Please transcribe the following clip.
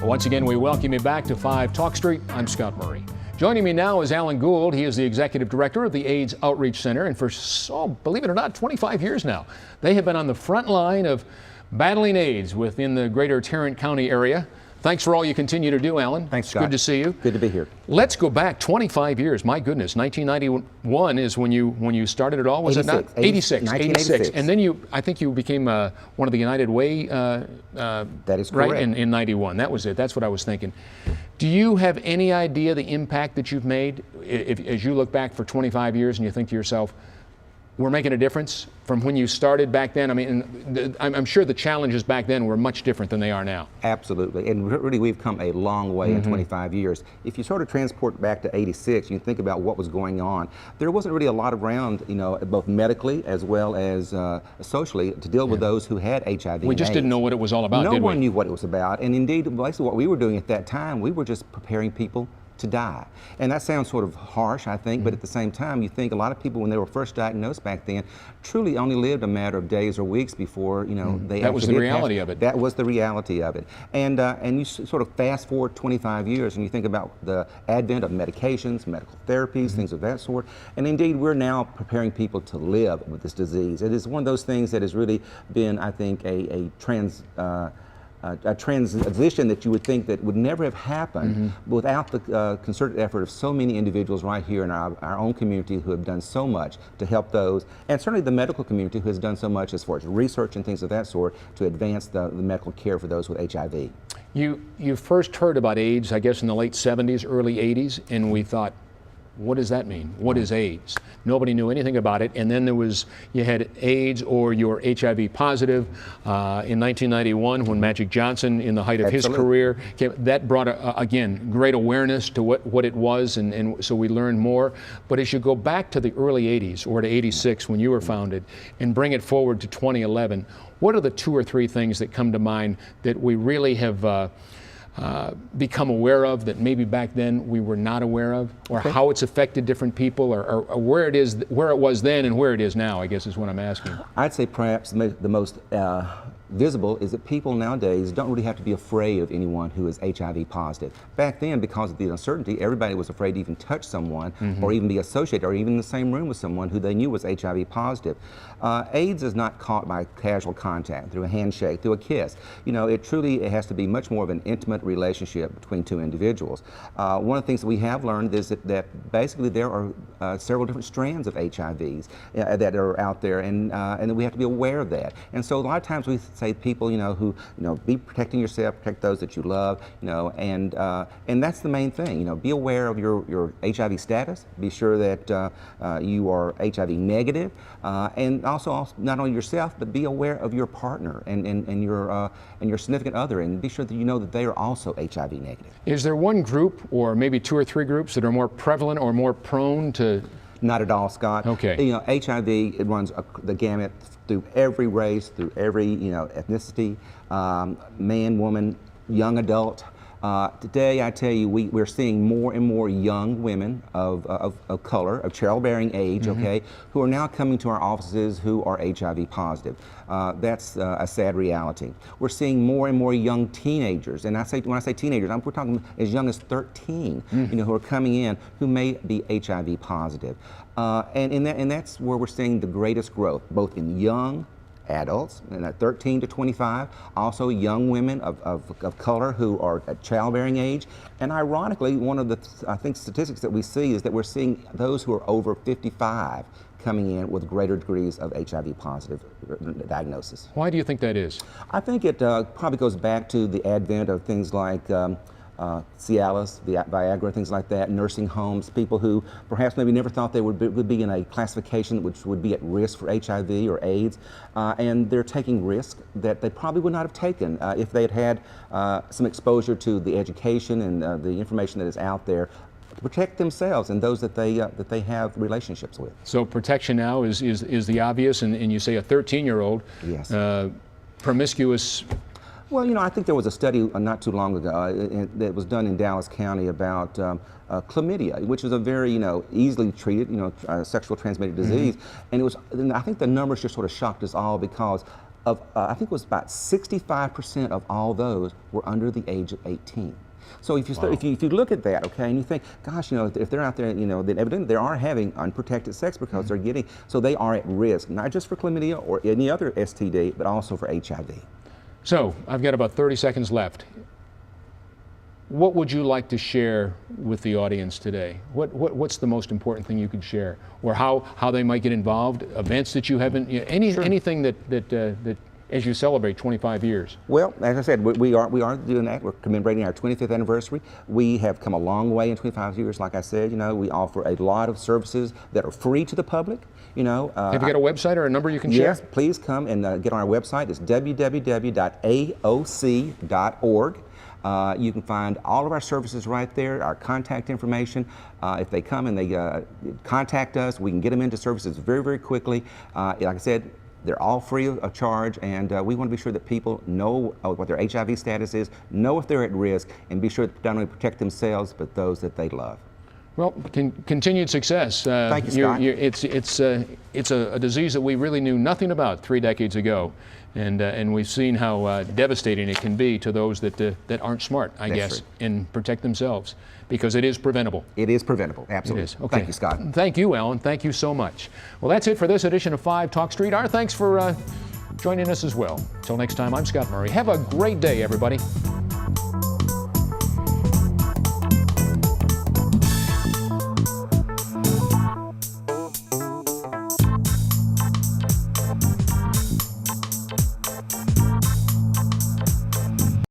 Once again, we welcome you back to 5 Talk Street. I'm Scott Murray. Joining me now is Alan Gould. He is the Executive Director of the AIDS Outreach Center, and for, believe it or not, 25 years now, they have been on the front line of battling AIDS within the greater Tarrant County area. Thanks for all you continue to do, Alan. Thanks, Scott. Good to see you. Good to be here. Let's go back 25 years. My goodness, 1991 is when you started it all, was 86, it not? 86. 1986. And then I think you became one of the United Way. That is correct. Right, in 91. That was it. That's what I was thinking. Do you have any idea the impact that you've made as you look back for 25 years and you think to yourself, we're making a difference from when you started back then? I mean, I'm sure the challenges back then were much different than they are now. Absolutely, and really we've come a long way in 25 years. If you sort of transport back to 86, you think about what was going on. There wasn't really a lot around, both medically as well as socially to deal with those who had HIV. We just didn't know what it was all about, did we? No one knew what it was about, and indeed, basically what we were doing at that time, we were just preparing people to die. And that sounds sort of harsh, I think, but at the same time, you think a lot of people, when they were first diagnosed back then, truly only lived a matter of days or weeks before, they That was the reality of it. That was the reality of it. And you sort of fast forward 25 years and you think about the advent of medications, medical therapies, things of that sort. And indeed, we're now preparing people to live with this disease. It is one of those things that has really been, I think, a transition that you would think that would never have happened without the concerted effort of so many individuals right here in our own community who have done so much to help those, and certainly the medical community who has done so much as far as research and things of that sort to advance the medical care for those with HIV. You first heard about AIDS, I guess, in the late 70s, early 80s, and we thought, what does that mean? What is AIDS? Nobody knew anything about it. And then you had AIDS or you were HIV positive. In 1991, when Magic Johnson, in the height of his career, that brought, again, great awareness to what it was, and so we learned more. But as you go back to the early 80s, or to 86 when you were founded, and bring it forward to 2011, what are the 2 or 3 things that come to mind that we really have become aware of that maybe back then we were not aware of, or how it's affected different people, or where it was then and where it is now, I guess is what I'm asking. I'd say perhaps the most visible is that people nowadays don't really have to be afraid of anyone who is HIV positive. Back then, because of the uncertainty, everybody was afraid to even touch someone or even be associated or even in the same room with someone who they knew was HIV positive. AIDS is not caught by casual contact, through a handshake, through a kiss. It has to be much more of an intimate relationship between 2 individuals. One of the things that we have learned is that basically there are several different strands of HIVs that are out there, and we have to be aware of that. And so a lot of times we say people, who, be protecting yourself, protect those that you love, and that's the main thing. Be aware of your HIV status. Be sure that you are HIV negative, and also not only yourself, but be aware of your partner and your significant other, and be sure that you know that they are also HIV negative. Is there one group, or maybe 2 or 3 groups, that are more prevalent or more prone to? Not at all, Scott. Okay. HIV, it runs the gamut through every race, through every ethnicity, man, woman, young adult. Today, I tell you, we're seeing more and more young women of color, of childbearing age, who are now coming to our offices who are HIV positive. That's a sad reality. We're seeing more and more young teenagers, and when I say teenagers, we're talking as young as 13, who are coming in who may be HIV positive. And that's where we're seeing the greatest growth, both in young adults, and at 13 to 25, also young women of color who are at childbearing age. And ironically, one of the, I think, statistics that we see is that we're seeing those who are over 55 coming in with greater degrees of HIV positive diagnosis. Why do you think that is? I think it probably goes back to the advent of things like Cialis, Viagra, things like that, nursing homes, people who perhaps maybe never thought they would be in a classification which would be at risk for HIV or AIDS, and they're taking risks that they probably would not have taken if they had some exposure to the education and the information that is out there to protect themselves and those that they have relationships with. So protection now is the obvious, and you say a 13-year-old, yes, promiscuous. Well, I think there was a study not too long ago that was done in Dallas County about chlamydia, which is a very, easily treated, sexual transmitted disease. And I think the numbers just sort of shocked us all because I think it was about 65% of all those were under the age of 18. So if you, if you look at that, okay, and you think, gosh, you know, if they're out there, you know, then evidently they are having unprotected sex because they're getting, so they are at risk, not just for chlamydia or any other STD, but also for HIV. So I've got about 30 seconds left. What would you like to share with the audience today? What's the most important thing you could share, or how they might get involved? Events that you haven't, you know, anything that as you celebrate 25 years. Well, as I said, we are doing that. We're commemorating our 25th anniversary. We have come a long way in 25 years. Like I said, you know, we offer a lot of services that are free to the public. You know, have you got a website or a number you can share? Yes, please come and get on our website. It's www.aoc.org. You can find all of our services right there, our contact information. If they come and they contact us, we can get them into services very, very quickly. Like I said, they're all free of charge, and we want to be sure that people know what their HIV status is, know if they're at risk, and be sure to not only protect themselves, but those that they love. Well, continued success. Thank you, Scott. It's a disease that we really knew nothing about 3 decades ago, and we've seen how devastating it can be to those that aren't smart, I guess, and protect themselves, because it is preventable. It is preventable, absolutely. It is. Okay. Thank you, Scott. Thank you, Alan. Thank you so much. Well, that's it for this edition of 5 Talk Street. Our thanks for joining us as well. Until next time, I'm Scott Murray. Have a great day, everybody.